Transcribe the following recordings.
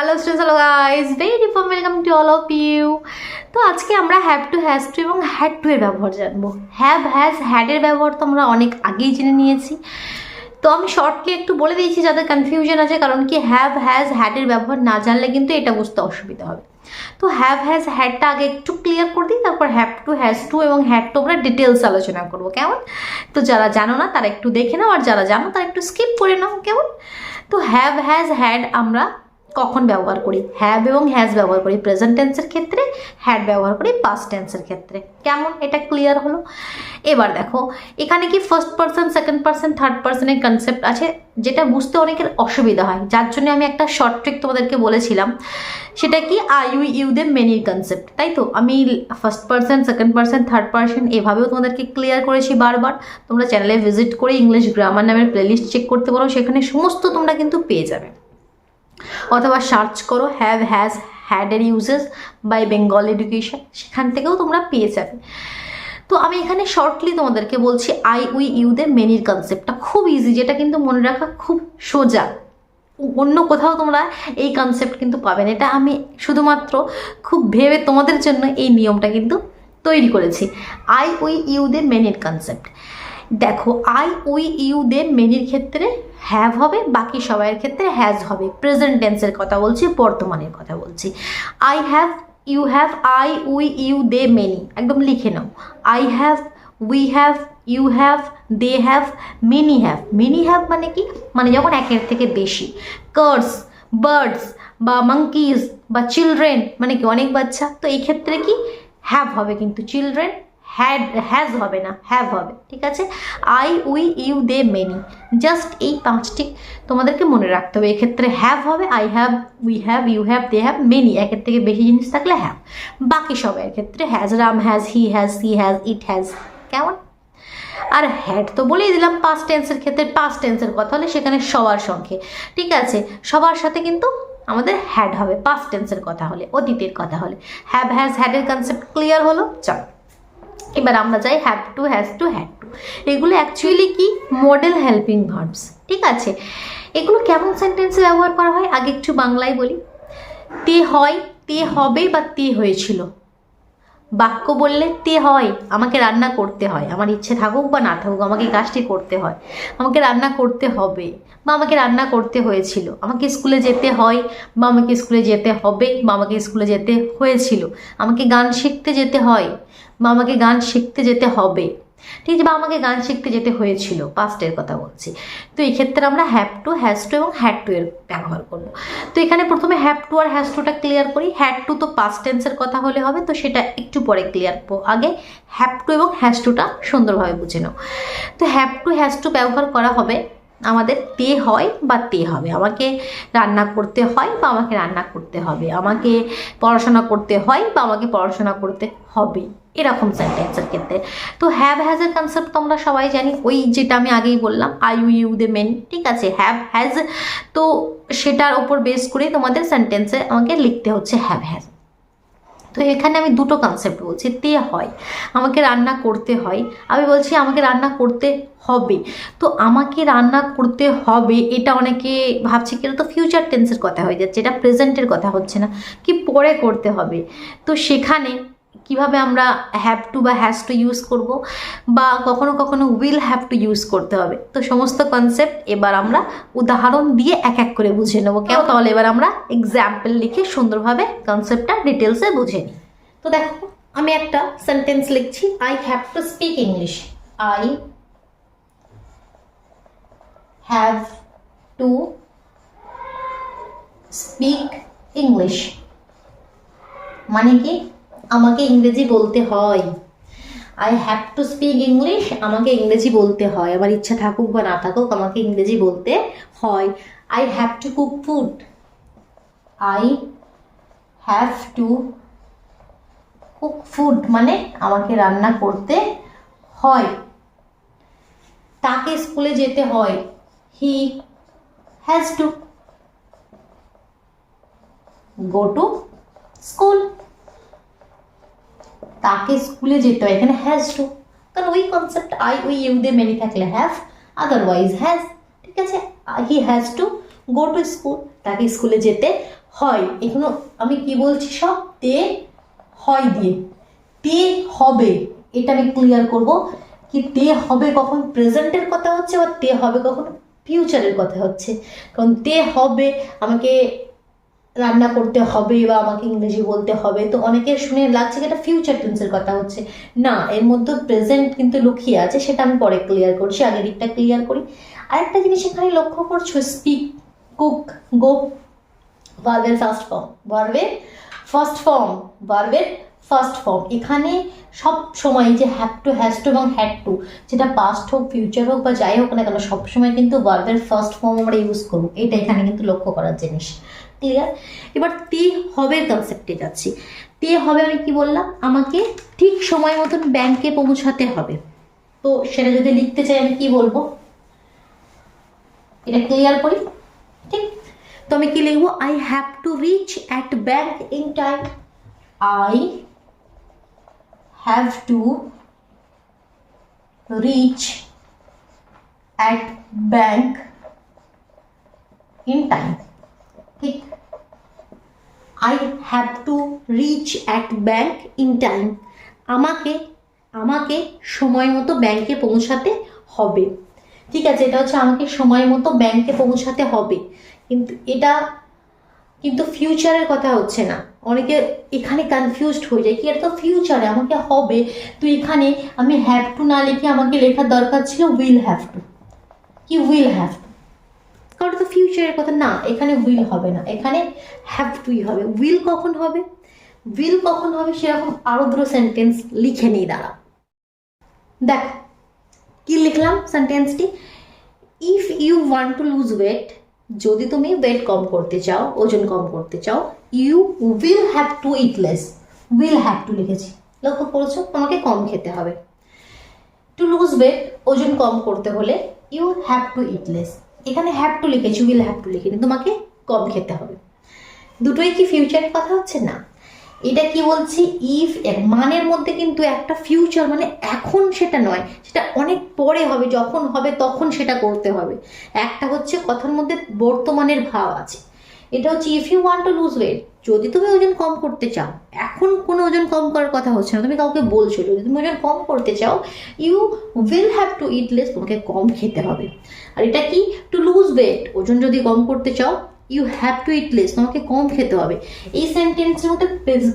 Hello students, hello guys, very warm welcome to all of you. তো আজকে আমরা have to, has to এবং had to এর ব্যবহার জানবো। হ্যাভ, হ্যাজ, হ্যাডের ব্যবহার তো আমরা অনেক আগেই জেনে নিয়েছি। তো আমি শর্টলি একটু বলে দিয়েছি যাদের কনফিউশন আছে, কারণ কি হ্যাভ, হ্যাজ, হ্যাডের ব্যবহার না জানলে কিন্তু এটা বুঝতে অসুবিধা হবে। তো হ্যাভ, হ্যাজ, হ্যাডটা আগে একটু ক্লিয়ার করে দিই, তারপর হ্যাভ টু, হ্যাজ টু এবং হ্যাড টু আমরা ডিটেলস আলোচনা করবো, কেমন? তো যারা জানো না তারা একটু দেখে নাও, আর যারা জানো তারা একটু স্কিপ করে নাও, কেমন? তো হ্যাভ, হ্যাজ, হ্যাড আমরা কখন ব্যবহার করি? হ্যাভ এবং হ্যাজ ব্যবহার করি প্রেজেন্ট টেন্সের ক্ষেত্রে, হ্যাড ব্যবহার করি পাস্ট টেন্সের ক্ষেত্রে, কেমন? এটা ক্লিয়ার হলো। এবার দেখো, এখানে কি first person, second person, third পার্সনের কনসেপ্ট আছে, যেটা বুঝতে অনেকের অসুবিধা হয়, যার জন্য আমি একটা শর্ট ট্রিক তোমাদেরকে বলেছিলাম। সেটা কি আই, উই, ইউ, দে, মেনির কনসেপ্ট, তাই তো? আমি first person, second person, third person এভাবেও তোমাদেরকে ক্লিয়ার করেছি বারবার। তোমরা চ্যানেলে ভিজিট করে ইংলিশ গ্রামার নামের প্লেলিস্ট চেক করতে পারো, সেখানে সমস্ত তোমরা কিন্তু পেয়ে যাবে। অথবা সার্চ করো হ্যাভ, হ্যাজ, হ্যাডের ইউজেস বাই বেঙ্গল এডুকেশন, সেখান থেকেও তোমরা পেয়ে যাবে। তো আমি এখানে শর্টলি তোমাদেরকে বলছি আই, উই, ইউ, দে, মেনির কনসেপ্টটা খুব ইজি, যেটা কিন্তু মনে রাখা খুব সোজা। অন্য কোথাও তোমরা এই কনসেপ্ট কিন্তু পাবে না। এটা আমি শুধুমাত্র খুব ভেবে তোমাদের জন্য এই নিয়মটা কিন্তু তৈরি করেছি। আই, উই, ইউ, দে, মেনির কনসেপ্ট দেখো, আই, উই, ইউ, দে, মেনির ক্ষেত্রে হ্যাভ হবে, বাকি সবাইয়ের ক্ষেত্রে হ্যাজ হবে। প্রেজেন্ট টেন্সের কথা বলছি, বর্তমানের কথা বলছি। I have, you have, I, we, you, they, many একদম লিখে নাও। I have, we have, you have, they have, many have. Many have মানে কি? মানে যখন একের থেকে বেশি। কার্স, বার্ডস বা মাঙ্কিজ বা চিলড্রেন মানে কি অনেক বাচ্চা, তো এই ক্ষেত্রে কি হ্যাভ হবে, কিন্তু চিলড্রেন হ্যাজ হবে না, হ্যাভ হবে, ঠিক আছে? I, we, you, they, many, just এই পাঁচটি তোমাদেরকে মনে রাখতে হবে। এক্ষেত্রে হ্যাভ হবে, I have, we have, you have, they have, many একের থেকে বেশি জিনিস থাকলে হ্যাভ। বাকি সবাইয়ের ক্ষেত্রে has, Ram has, he has, she has, it has, কেমন? আর হ্যাড তো বলেই দিলাম পাস্ট টেন্সের ক্ষেত্রে, পাস্ট টেন্সের কথা হলে সেখানে সবার সঙ্গে, ঠিক আছে? সবার সাথে কিন্তু আমাদের হ্যাড হবে পাস্ট টেন্সের কথা হলে, অতীতের কথা হলে। হ্যাভ, হ্যাজ, হ্যাডের কনসেপ্ট ক্লিয়ার হলো। চল এবার আমরা যাই have to, has two, had to. এগুলো অ্যাকচুয়ালি কি মডেল হেল্পিং ভার্বস, ঠিক আছে? এগুলো কেমন সেন্টেন্সে ব্যবহার করা হয় আগে একটু বাংলায় বলি। তে হয়, তে হবে বা তে হয়েছিল। বাক্য বললে তে হয়, আমাকে রান্না করতে হয়, আমার ইচ্ছে থাকুক বা না থাকুক আমাকে কাজটি করতে হয়, আমাকে রান্না করতে হবে বা আমাকে রান্না করতে হয়েছিল, আমাকে স্কুলে যেতে হয় বা আমাকে স্কুলে যেতে হবে বা আমাকে স্কুলে যেতে হয়েছিল, আমাকে গান শিখতে যেতে হয় বা আমাকে গান শিখতে যেতে হবে, ঠিক আছে? বা আমাকে গান শিখতে যেতে হয়েছিল, পাস্টের কথা বলছি। তো এই ক্ষেত্রে আমরা হ্যাভ টু, হ্যাজ টু এবং হ্যাড টু এর ব্যবহার করব। তো এখানে প্রথমে হ্যাভ টু আর হ্যাজ টুটা ক্লিয়ার করি। হ্যাড টু তো পাস্ট টেন্সের কথা হলে হবে, তো সেটা একটু পরে ক্লিয়ার করবো। আগে হ্যাভ টু এবং হ্যাজ টুটা সুন্দরভাবে বুঝে নাও। তো হ্যাভ টু, হ্যাজ টু ব্যবহার করা হবে আমাদের তে হয় বা তে হবে, আমাকে রান্না করতে হয় বা আমাকে রান্না করতে হবে, আমাকে পড়াশোনা করতে হয় বা আমাকে পড়াশোনা করতে হবে, এরকম সেন্টেন্সের ক্ষেত্রে। তো হ্যাভ, হ্যাজের কনসেপ্ট তো আমরা সবাই জানি, ওই যেটা আমি আগেই বললাম I, we, you, they, many, ঠিক আছে? হ্যাভ, হ্যাজ, তো সেটার ওপর বেস করে তোমাদের সেন্টেন্সে আমাকে লিখতে হচ্ছে হ্যাভ, হ্যাজ। তো এখানে আমি দুটো কনসেপ্ট বলছি। তে হয়, আমাকে রান্না করতে হয়, আমি বলছি আমাকে রান্না করতে হবে। তো আমাকে রান্না করতে হবে এটা অনেকে ভাবছে কি, তো ফিউচার টেন্সের কথা হয়ে যাচ্ছে, এটা প্রেজেন্টের কথা হচ্ছে না, কি পরে করতে হবে। তো সেখানে কিভাবে আমরা হ্যাভ টু বা হ্যাজ টু ইউজ করব, বা কখনো কখনো উইল হ্যাভ টু ইউজ করতে হবে, তো সমস্ত কনসেপ্ট এবার আমরা উদাহরণ দিয়ে এক এক করে বুঝে নেবো, কেন? তাহলে এবার আমরা এক্সাম্পল লিখে সুন্দরভাবে কনসেপ্টটা ডিটেলসে বুঝে নিই। তো দেখো, আমি একটা সেন্টেন্স লিখছি, I have to speak English. I have to speak English মানে কি? আমাকে ইংরেজি বলতে হয়। I have to speak English, আমাকে ইংরেজি বলতে হয়, আমার ইচ্ছা থাকুক বা না থাকুক আমাকে ইংরেজি বলতে হয়। I have to cook food. I have to cook food মানে আমাকে রান্না করতে হয়। তাকে স্কুলে যেতে হয়। He has to go to school. তাকে স্কুলে যেতে হয়, এখানে হ্যাজ টু, কারণ ওই concept I, we, you, they, many থাকলে হ্যাভ, আদারওয়াইজ হ্যাজ, ঠিক আছে? He has to go to school, তাকে স্কুলে যেতে হয়, এখনো আমি কি বলছি সব তে হয় দিয়ে, তে হবে এটা আমি ক্লিয়ার করব কি তে হবে কখন প্রেজেন্টের কথা হচ্ছে বা তে হবে কখন ফিউচারের কথা হচ্ছে। কারণ তে হবে আমাকে রান্না করতে হবে বা আমাকে ইংরেজি বলতে হবে, তো অনেকের শুনে লাগছে কি এটা ফিউচার টেন্সের কথা হচ্ছে। না, এর মধ্যে প্রেজেন্ট কিন্তু লুকিয়ে আছে, সেটা আমি পরে ক্লিয়ার করছি, আগের দিকটা ক্লিয়ার করি। আরেকটা জিনিস এখানে লক্ষ্য করছো, স্পিক, কুক, গো, ভার্বের ফার্স্ট ফর্ম, ভার্বের ফার্স্ট ফর্ম, ভার্বের ফার্স্ট ফর্ম। এখানে সব সময় যে হ্যাভ টু, হ্যাজ টু এবং হ্যাড টু, যেটা পাস্ট হোক ফিউচার হোক বা যাই হোক না কেন, সবসময় কিন্তু ভার্বের ফার্স্ট ফর্ম আমরা ইউজ করবো, এটা এখানে কিন্তু লক্ষ্য করার জিনিস। ক্লিয়ার? এবার তে হবের কনসেপ্টে যাচ্ছি। তে হবে আমি কি বললাম, আমাকে ঠিক সময় মতন ব্যাংকে পৌঁছাতে হবে। তো সেটা যদি লিখতে চাই আমি কি বলবো, এটা ক্লিয়ার করি। ঠিক, তো আমি কি লিখবো, I have to reach at bank in time. I have to reach at bank in time. ঠিক, I have to reach at bank in time, আমাকে আমাকে সময় মতো ব্যাংকে পৌঁছাতে হবে। ঠিক আছে, এটা হচ্ছে আমাকে সময় মতো ব্যাংকে পৌঁছাতে হবে, কিন্তু এটা কিন্তু ফিউচারের কথা হচ্ছে না। অনেকে এখানে কনফিউজড হয়ে যায় কি এটা তো ফিউচারে আমাকে হবে, তো এখানে আমি হ্যাভ টু না লিখে আমাকে লেখার দরকার ছিল উইল হ্যাভ টু, কি উইল হ্যাভ টু, কারণ তো ফিউচারের কথা না, এখানে উইল হবে না, এখানে হ্যাভ টুই হবে। উইল কখন হবে, উইল কখন হবে সেরকম আরো দুটো সেন্টেন্স লিখে নিই, দাঁড়া। দেখ কি লিখলাম সেন্টেন্সটি, if you want to lose weight, যদি তুমি ওয়েট কম করতে চাও, ওজন কম করতে চাও, you will have to eat less, will have to লিখেছি, লক্ষ্য করেছো, তোমাকে কম খেতে হবে। টু লুজ ওয়েট, ওজন কম করতে হলে you have to eat less, এখানে হ্যাভ টু লিখেছি, উইল হ্যাভ টু লিখিনি, তোমাকে কম খেতে হবে। দুটোই কি ফিউচারের কথা হচ্ছে না? এটা কি বলছি, ইফ এর মানের মধ্যে কিন্তু একটা ফিউচার মানে এখন সেটা নয়, সেটা অনেক পরে হবে, যখন হবে তখন সেটা করতে হবে। একটা হচ্ছে কথার মধ্যে বর্তমানের ভাব আছে, এটা হচ্ছে if you want to lose weight, যদি তুমি ওজন কম করতে চাও, এখন কোনো ওজন কম করার কথা হচ্ছে না, তুমি কাউকে বলছো যদি তুমি ওজন কম করতে চাও, you will have to eat less, তোমাকে কম খেতে হবে। আর এটা কি, টু লুজ ওয়েট, ওজন যদি কম করতে চাও, you have to eat less, তোমাকে কম খেতে হবে। এই সেন্টেন্সের মধ্যে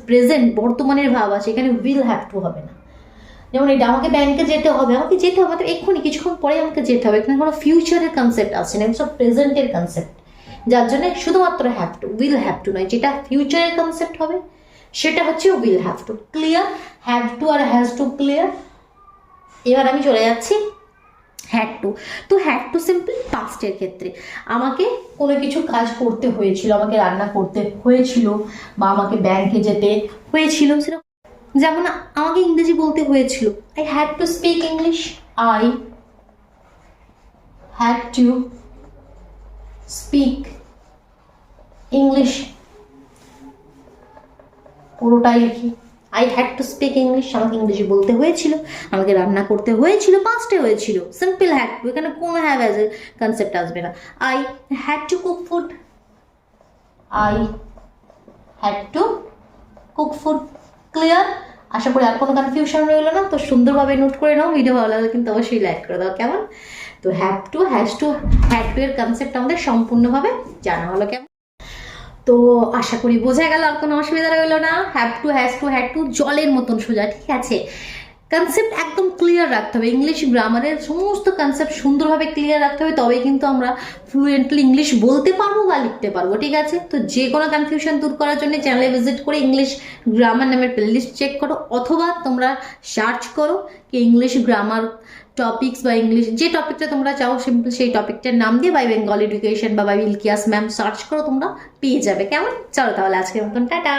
প্রেজেন্ট বর্তমানের ভাব আছে, এখানে উইল হ্যাভ টু হবে না। যেমন এটা আমাকে ব্যাংকে যেতে হবে, আমাকে যেতে হবে, এক্ষুনি কিছুক্ষণ পরে আমাকে যেতে হবে, এখানে কোনো ফিউচারের কনসেপ্ট আছে না, সব প্রেজেন্টের কনসেপ্ট, যার জন্য শুধুমাত্র have to, will have to নয়, যেটা ফিউচারের কনসেপ্ট হবে সেটা হচ্ছে will have to. Clear? Have to আর হ্যাজ টু ক্লিয়ার। এবার আমি চলে যাচ্ছি হ্যাড টু। তো হ্যাড টু সিম্পল পাস্টের ক্ষেত্রে আমাকে কোনো কিছু কাজ করতে হয়েছিল, আমাকে রান্না করতে হয়েছিল বা আমাকে ব্যাংকে যেতে হয়েছিল, সেটা যেমন আমাকে ইংরেজি বলতে হয়েছিল, I had to speak English, I had to speak English, পুরোটাই লিখি, I had to speak English, আমাকে ইংরেজি বলতে হয়েছিল, আমাকে রান্না করতে হয়েছিল, পাস্টে হয়েছিল, সিম্পল হ্যাড টু, এখানে কোনো হ্যাভ অ্যাজ এ কনসেপ্ট আসবে না। I had to cook food, I had to cook food. Clear? আশা করি আর কোনো কনফিউশন রইল না, তো সুন্দরভাবে নোট করে নাও, ভিডিও ভালো লাগলে কিন্তু অবশ্যই লাইক করে দাও, কেমন? তো have to, has two, had to এর কনসেপ্ট আমাদের সম্পূর্ণভাবে জানা হলো, কেমন? তো আশা করি বোঝা গেল, আর কোনো অসুবিধা রইল না। Have to, has two, had to জলের মতন সোজা, ঠিক আছে? কনসেপ্ট একদম ক্লিয়ার রাখতে হবে, ইংলিশ গ্রামারের সমস্ত কনসেপ্ট সুন্দরভাবে ক্লিয়ার রাখতে হবে, তবেই কিন্তু আমরা ফ্লুয়েন্টলি ইংলিশ বলতে পারবো বা লিখতে পারবো, ঠিক আছে? তো যে কোনো কনফিউশন দূর করার জন্য চ্যানেলে ভিজিট করে ইংলিশ গ্রামার নামের প্লেলিস্ট চেক করো, অথবা তোমরা সার্চ করো কি ইংলিশ গ্রামার টপিক্স বা ইংলিশ যে টপিকটা তোমরা চাও সিম্পল সেই টপিকটার নাম দিয়ে বাই বেঙ্গল এডুকেশন বা বাই ইলকিয়াস ম্যাম সার্চ করো, তোমরা পেয়ে যাবে, কেমন? চলো তাহলে আজকের মতন টাটা।